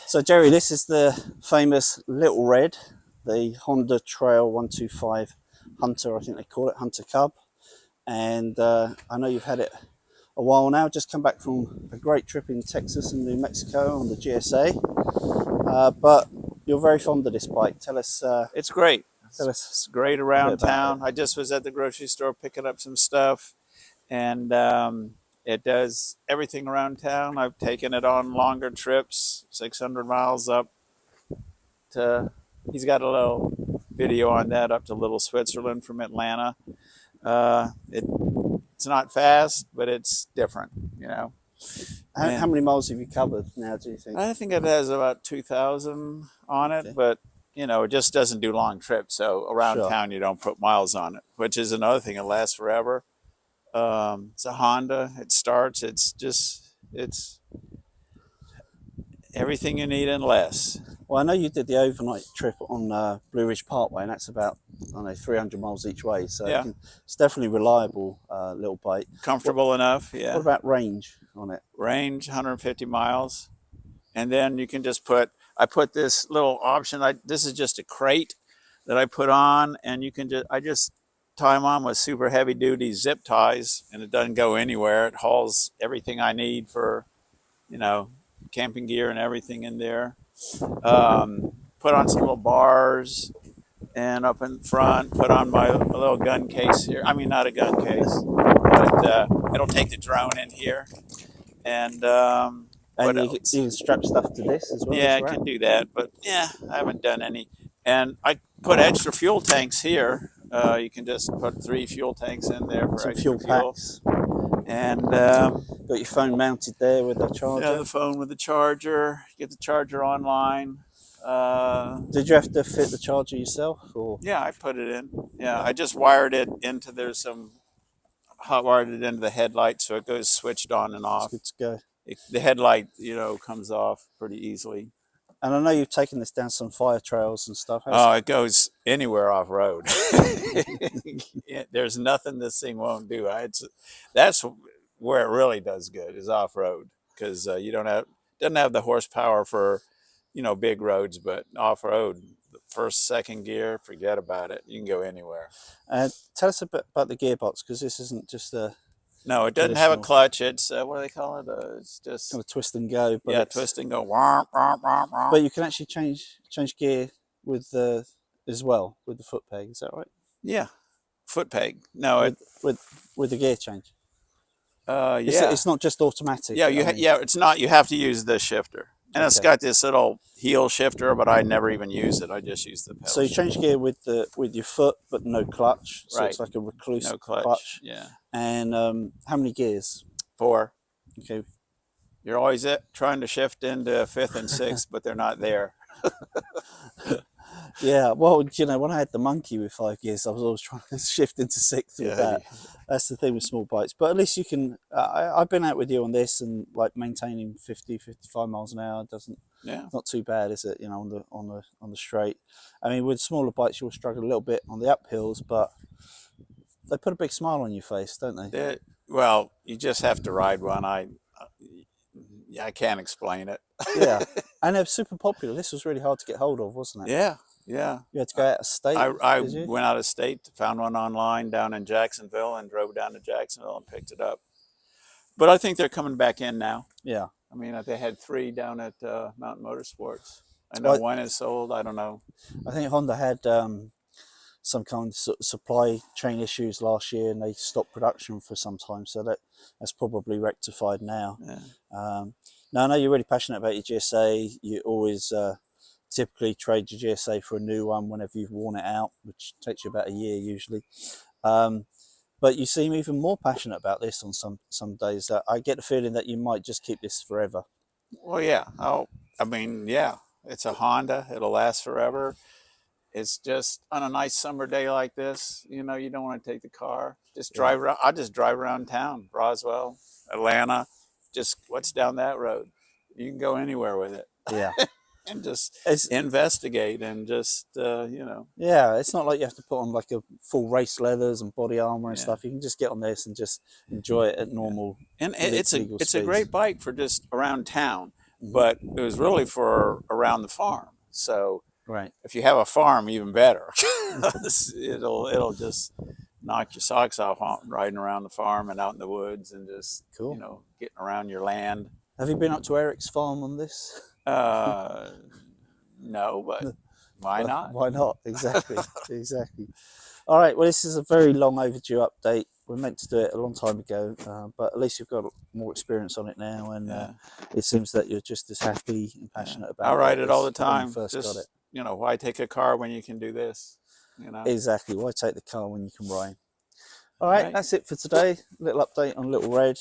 So Jerry, this is the famous Little Red, the Honda Trail 125 Hunter, I think they call it, Hunter Cub. And I know you've had it a while now, just come back from a great trip in Texas and New Mexico on the GSA. But you're very fond of this bike. Tell us. It's great. Tell us It's great a bit around about town. it. I just was at the grocery store picking up some stuff, and it does everything around town. I've taken it on longer trips, 600 miles up to, he's got a little video on that, up to Little Switzerland from Atlanta. It's not fast, but it's different, you know. How many miles have you covered now, do you think? I think it has about 2,000 on it, Okay. but you know, it just doesn't do long trips. So around Sure. town, you don't put miles on it, which is another thing. It lasts forever. It's a Honda. It starts. It's everything you need and less. Well, I know you did the overnight trip on Blue Ridge Parkway, and that's about, I don't know, 300 miles each way. So Yeah. it's definitely reliable little bike. Comfortable enough. Yeah. What about range on it? Range 150 miles, and then you can just put. I put this little option. This is just a crate that I put on, and you can I just tie them on with super heavy duty zip ties, and it doesn't go anywhere. It hauls everything I need for, you know, camping gear and everything in there. Put on some little bars, and up in front, put on my little gun case here. I mean, not a gun case, but it'll take the drone in here, and And you can strap stuff to this as well. yeah, I can do that, but yeah, I haven't done any. And I put extra fuel tanks here. You can just put 3 fuel tanks in there for some extra fuel packs. And Got your phone mounted there with the charger. yeah, the phone with the charger. Get the charger online. Did you have to fit the charger yourself, or? Yeah, I put it in. Yeah, I just wired it into. There's some hot wired it into the headlight, so it goes switched on and off. It's good to go. The headlight, you know, comes off pretty easily. And I know you've taken this down some fire trails and stuff. Oh, it goes anywhere off road. There's nothing this thing won't do. That's where it really does good, is off road, because you doesn't have the horsepower for, you know, big roads, but off road, the first, second gear, forget about it. You can go anywhere. Tell us a bit about the gearbox, because this isn't just a. No, it doesn't have a clutch. It's what do they call it? It's just kind of twist and go. But yeah, twist and go. Womp, womp, womp, womp. But you can actually change gear with as well with the foot peg. Is that right? Yeah, foot peg. No, with the gear change. Yeah, it's not just automatic. Yeah, it's not. You have to use the shifter, and it's got this little heel shifter, but I never even use it. I just use the pedal. So you change gear with your foot, but no clutch. So right. It's like a recluse no clutch. Yeah. And how many gears? 4. Okay. You're always trying to shift into 5th and 6th, but they're not there. Yeah, well, you know, when I had the MkII with 5 gears, I was always trying to shift into 6th with that. That's the thing with small bikes. But at least you can. I've been out with you on this, and like maintaining 50, 55 miles an hour doesn't. Yeah. It's not too bad, is it? You know, on the straight. I mean, with smaller bikes, you'll struggle a little bit on the uphills, but they put a big smile on your face, don't they? Well, you just have to ride one. I can't explain it. Yeah, and they're super popular. This was really hard to get hold of, wasn't it? Yeah. You had to go out of state. I went out of state, found one online down in Jacksonville, and drove down to Jacksonville and picked it up. But I think they're coming back in now. Yeah. I mean, they had 3 down at Mountain Motorsports. I know one is sold. I don't know. I think Honda had some kind of supply chain issues last year, and they stopped production for some time. So that's probably rectified now. Yeah. Now, I know you're really passionate about your GSA. You always typically trade your GSA for a new one whenever you've worn it out, which takes you about a year usually. But you seem even more passionate about this on some days. I get the feeling that you might just keep this forever. Well, yeah. I mean, yeah. It's a Honda. It'll last forever. It's just on a nice summer day like this, you know, you don't want to take the car. Just drive around. I'll just drive around town, Roswell, Atlanta. Just what's down that road. You can go anywhere with it. Yeah. And just investigate and just, you know. Yeah, it's not like you have to put on like a full race leathers and body armor and stuff. You can just get on this and just enjoy it at normal. And it's a great bike for just around town. but it was really for around the farm. So Right. if you have a farm, even better. it'll just knock your socks off riding around the farm and out in the woods and just Cool. you know, getting around your land. Have you been up to Eric's farm on this? No, but why not? Why not? Exactly. Exactly. All right. Well, this is a very long overdue update. We're meant to do it a long time ago, but at least you've got more experience on it now, and it seems that you're just as happy and passionate about it. I ride it all the when you time. first Just, got it. you know, why take a car when you can do this? You know. Exactly. Why take the car when you can ride? All right. That's it for today. Little update on Little Red.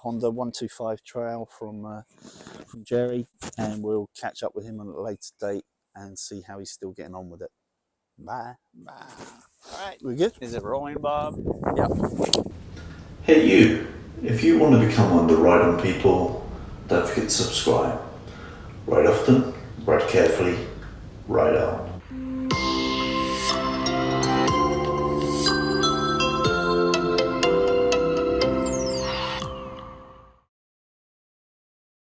Honda 125 Trail from Jerry, and we'll catch up with him on a later date and see how he's still getting on with it. Bye. Bye. All right. We good? Is it rolling, Bob? Yep. Hey you, if you want to become one of the Ride On people, don't forget to subscribe. Ride often, ride carefully, ride on.